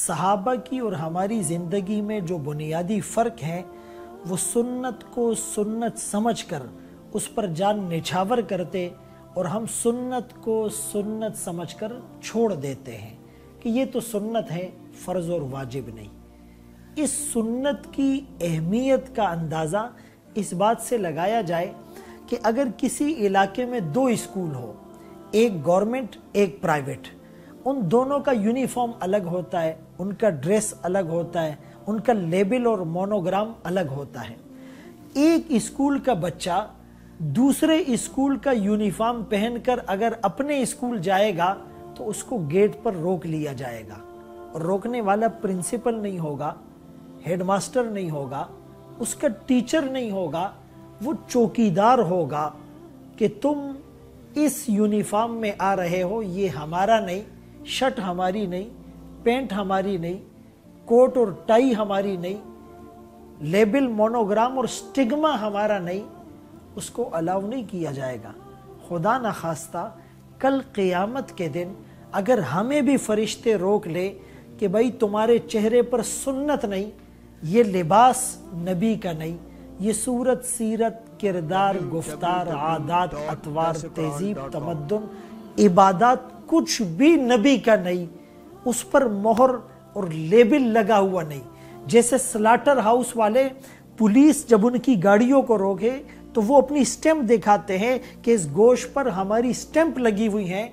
صحابہ کی اور ہماری زندگی میں جو بنیادی فرق ہے وہ سنت کو سنت سمجھ کر اس پر جان نچھاور کرتے اور ہم سنت کو سنت سمجھ کر چھوڑ دیتے ہیں کہ یہ تو سنت ہے، فرض اور واجب نہیں۔ اس سنت کی اہمیت کا اندازہ اس بات سے لگایا جائے کہ اگر کسی علاقے میں 2 اسکول ہو، ایک گورنمنٹ ایک پرائیویٹ، ان دونوں کا یونیفارم الگ ہوتا ہے، ان کا ڈریس الگ ہوتا ہے، ان کا لیبل اور مونوگرام الگ ہوتا ہے۔ ایک اسکول کا بچہ دوسرے اسکول کا یونیفارم پہن کر اگر اپنے اسکول جائے گا تو اس کو گیٹ پر روک لیا جائے گا، اور روکنے والا پرنسپل نہیں ہوگا، ہیڈ ماسٹر نہیں ہوگا، اس کا ٹیچر نہیں ہوگا، وہ چوکیدار ہوگا کہ تم اس یونیفارم میں آ رہے ہو، یہ ہمارا نہیں، شرٹ ہماری نہیں، پینٹ ہماری نہیں، کوٹ اور ٹائی ہماری نہیں، لیبل مونوگرام اور سٹگما ہمارا نہیں، اس کو الاؤ نہیں کیا جائے گا۔ خدا نخواستہ کل قیامت کے دن اگر ہمیں بھی فرشتے روک لے کہ بھائی تمہارے چہرے پر سنت نہیں، یہ لباس نبی کا نہیں، یہ صورت سیرت کردار گفتار عادات اطوار تہذیب تمدن عبادات کچھ بھی نبی کا نہیں، اس پر مہر اور لیبل لگا ہوا نہیں۔ جیسے سلاٹر ہاؤس والے پولیس جب ان کی گاڑیوں کو روکے تو وہ اپنی سٹیمپ دکھاتے ہیں کہ اس گوشت پر ہماری سٹیمپ لگی ہوئی ہے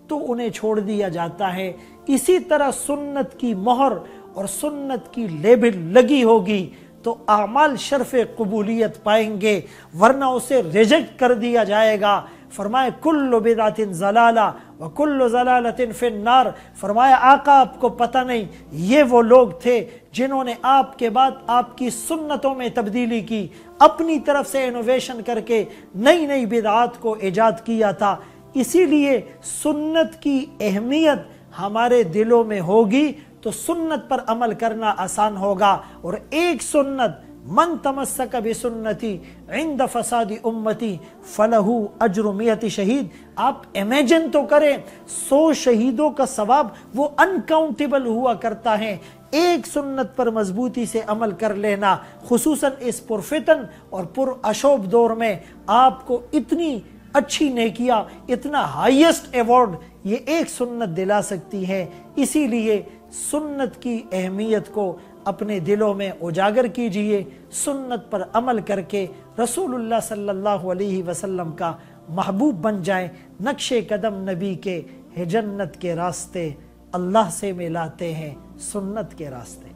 تو انہیں چھوڑ دیا جاتا ہے۔ اسی طرح سنت کی مہر اور سنت کی لیبل لگی ہوگی تو اعمال شرف قبولیت پائیں گے، ورنہ اسے ریجیکٹ کر دیا جائے گا۔ فرمایا کل بدعت ضلالہ وکل ضلالۃ فی النار۔ فرمایا آقا آپ کو پتہ نہیں، یہ وہ لوگ تھے جنہوں نے آپ کے بعد آپ کی سنتوں میں تبدیلی کی، اپنی طرف سے انوویشن کر کے نئی نئی بدعات کو ایجاد کیا تھا۔ اسی لیے سنت کی اہمیت ہمارے دلوں میں ہوگی تو سنت پر عمل کرنا آسان ہوگا۔ اور ایک سنت من تمسک بسنتی عند فساد امتی فلہ اجر 100 شہید۔ آپ امیجن تو کریں 100 شہیدوں کا ثواب وہ انکاؤنٹیبل ہوا کرتا ہے۔ ایک سنت پر مضبوطی سے عمل کر لینا، خصوصاً اس پرفتن اور پر اشوب دور میں، آپ کو اتنی اچھی نیکیاں، اتنا ہائیسٹ ایوارڈ یہ ایک سنت دلا سکتی ہے۔ اسی لیے سنت کی اہمیت کو اپنے دلوں میں اجاگر کیجئے، سنت پر عمل کر کے رسول اللہ صلی اللہ علیہ وسلم کا محبوب بن جائیں، نقش قدم نبی کے جنت کے راستے اللہ سے ملاتے ہیں، سنت کے راستے۔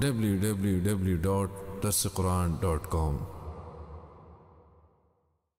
www.darsequran.com